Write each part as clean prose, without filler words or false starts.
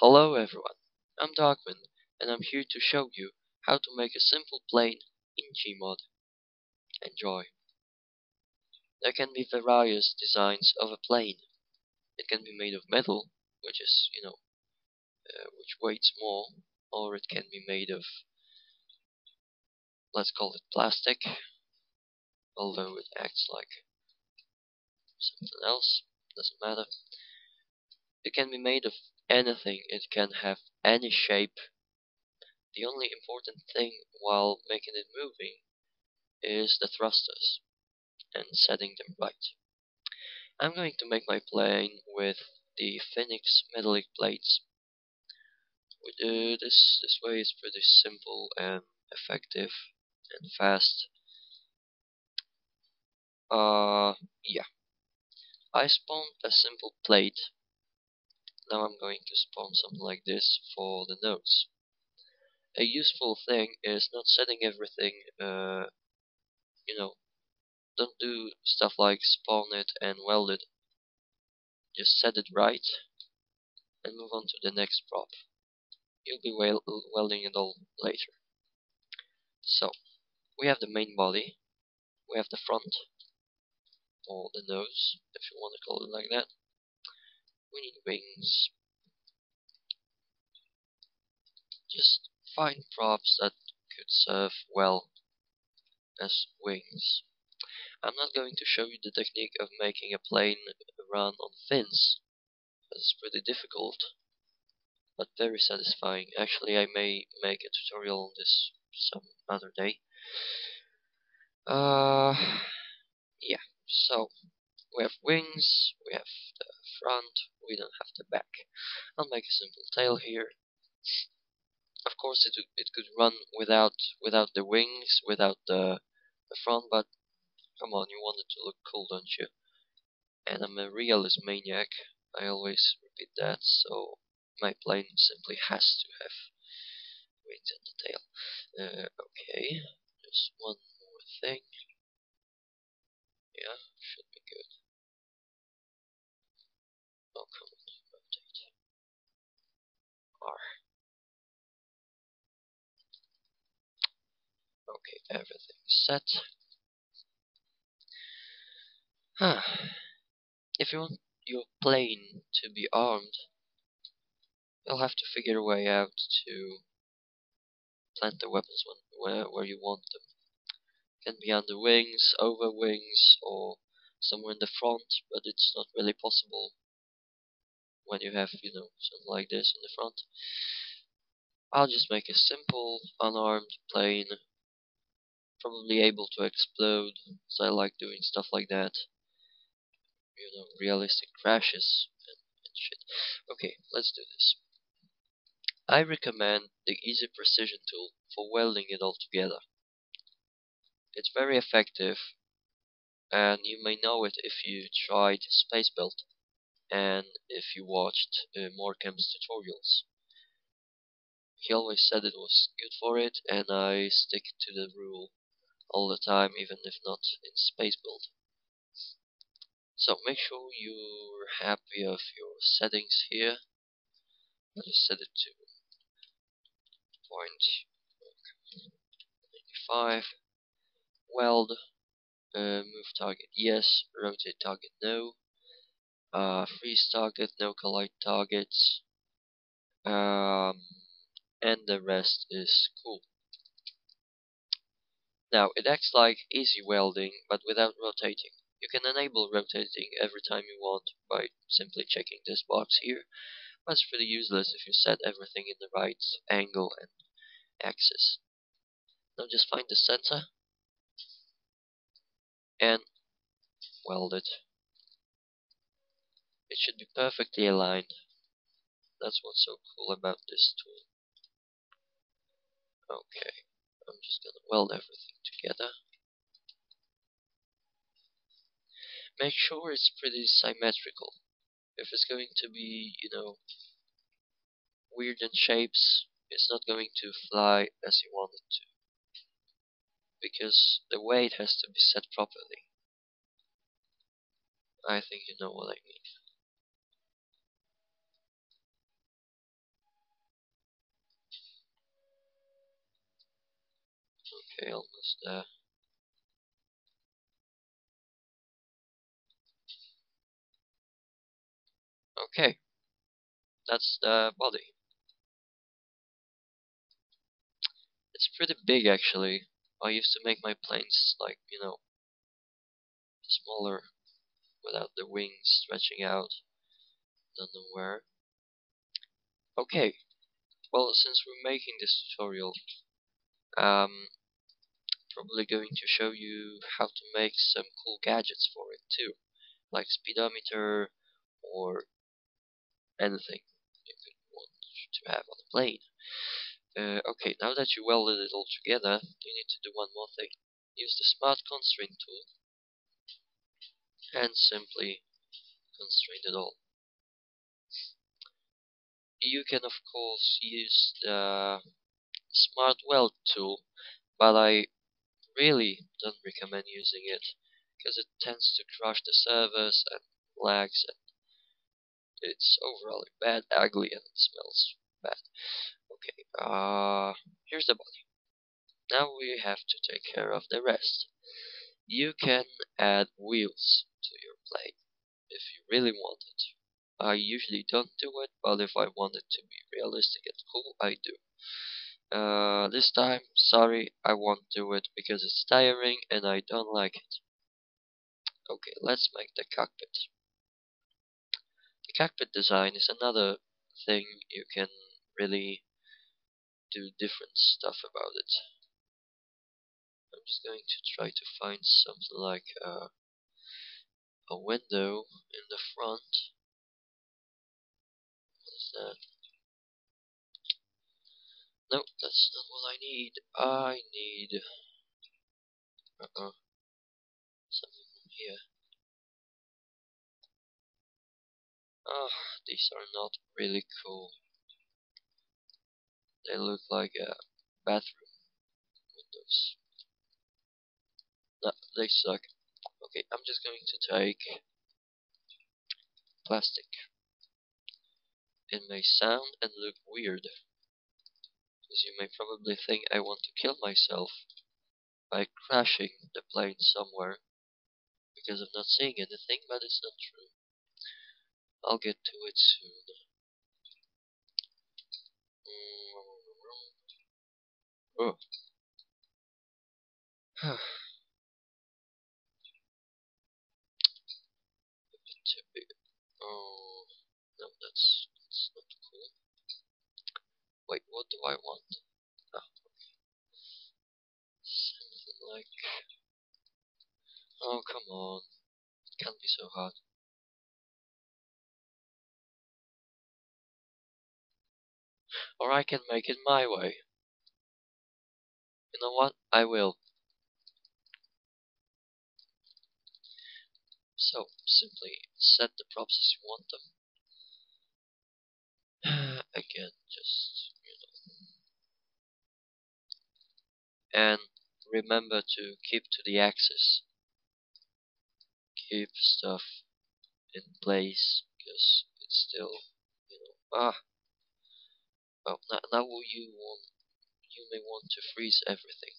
Hello everyone, I'm Darkwind and I'm here to show you how to make a simple plane in Gmod. Enjoy. There can be various designs of a plane. It can be made of metal, which is, which weighs more, or it can be made of, let's call it plastic, although it acts like something else, doesn't matter. It can be made of anything, it can have any shape. The only important thing while making it moving is the thrusters and setting them right. I'm going to make my plane with the Phoenix metallic plates. This way is pretty simple and effective and fast. Yeah. I spawned a simple plate. Now I'm going to spawn something like this for the nose. A useful thing is not setting everything, you know, don't do stuff like spawn it and weld it. Just set it right and move on to the next prop. You'll be welding it all later. So, we have the main body, we have the front, or the nose, if you want to call it like that. We need wings. Just find props that could serve well as wings. I'm not going to show you the technique of making a plane run on fins. It's pretty difficult, but very satisfying. Actually, I may make a tutorial on this some other day. Yeah, so we have wings, we have the front, we don't have the back. I'll make a simple tail here. Of course, it could run without the wings, without the front, but come on, you want it to look cool, don't you? And I'm a realist maniac. I always repeat that, so my plane simply has to have wings and the tail. Okay, just one more thing. Yeah, should be good. Oh, come on, rotate. R. Okay, everything's set. If you want your plane to be armed, you'll have to figure a way out to plant the weapons where you want them. It can be under wings, over wings, or somewhere in the front, but it's not really possible when you have, something like this in the front. I'll just make a simple, unarmed plane, probably able to explode, so I like doing stuff like that. Realistic crashes and shit. Okay, let's do this. I recommend the Easy Precision tool for welding it all together. It's very effective, and you may know it if you tried Space Build and if you watched Morkam's tutorials. He always said it was good for it, and I stick to the rule all the time, even if not in Space Build. So make sure you're happy of your settings here. I'll just set it to 0.95. Weld, move target yes, rotate target no, freeze target, no collide targets, and the rest is cool. Now it acts like easy welding, but without rotating. You can enable rotating every time you want by simply checking this box here, but it's pretty useless if you set everything in the right angle and axis. Now just find the center and weld it. It should be perfectly aligned. That's what's so cool about this tool. Okay, I'm just gonna weld everything together. Make sure it's pretty symmetrical. If it's going to be, weird in shapes, it's not going to fly as you want it to. Because the weight has to be set properly. I think you know what I mean. Okay, almost there. Okay, that's the body. It's pretty big actually. I used to make my planes like, smaller without the wings stretching out. Don't know where. Okay, well, since we're making this tutorial, um, probably going to show you how to make some cool gadgets for it too, like speedometer or anything you could want to have on a plane. Okay, now that you welded it all together, you need to do one more thing. Use the Smart Constraint tool and simply constrain it all. You can of course use the Smart Weld tool, but I really don't recommend using it because it tends to crush the surface and lags, and it's overall bad, ugly, and it smells bad. Okay, here's the body. Now we have to take care of the rest. You can add wheels to your plane if you really want it. I usually don't do it, but if I want it to be realistic and cool, I do. This time, sorry, I won't do it because it's tiring and I don't like it. Okay, let's make the cockpit. The cockpit design is another thing you can really do different stuff about it. I'm just going to try to find something like a window in the front. What is that? No, that's not what I need. I need something from here. Ah, these are not really cool. They look like bathroom windows. No, they suck. Okay, I'm just going to take plastic. It may sound and look weird, because you may probably think I want to kill myself by crashing the plane somewhere because of not seeing anything, but it's not true. I'll get to it soon. Oh. Too big. Oh, no, that's not cool. Wait, what do I want? Ah, something like. Oh, come on. It can't be so hard. Or I can make it my way. You know what? I will. So, simply set the props as you want them. Again, just, and remember to keep to the axis. Keep stuff in place, because it's still, well, now you may want to freeze everything.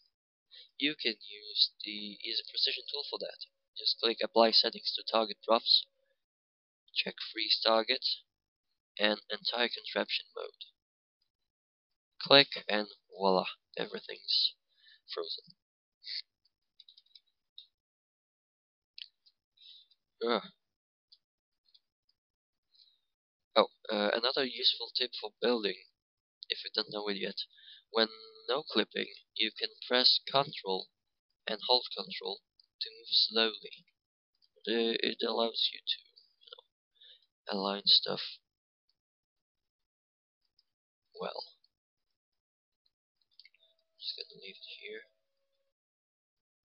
You can use the Easy Precision tool for that. Just click Apply Settings to Target Props, check Freeze Target, and Entire Contraption Mode. Click and voila, everything's frozen. Ugh. Oh, another useful tip for building, if you don't know it yet. When no clipping, you can press Ctrl and hold Ctrl to move slowly. It allows you to align stuff well. I'm just gonna leave it here.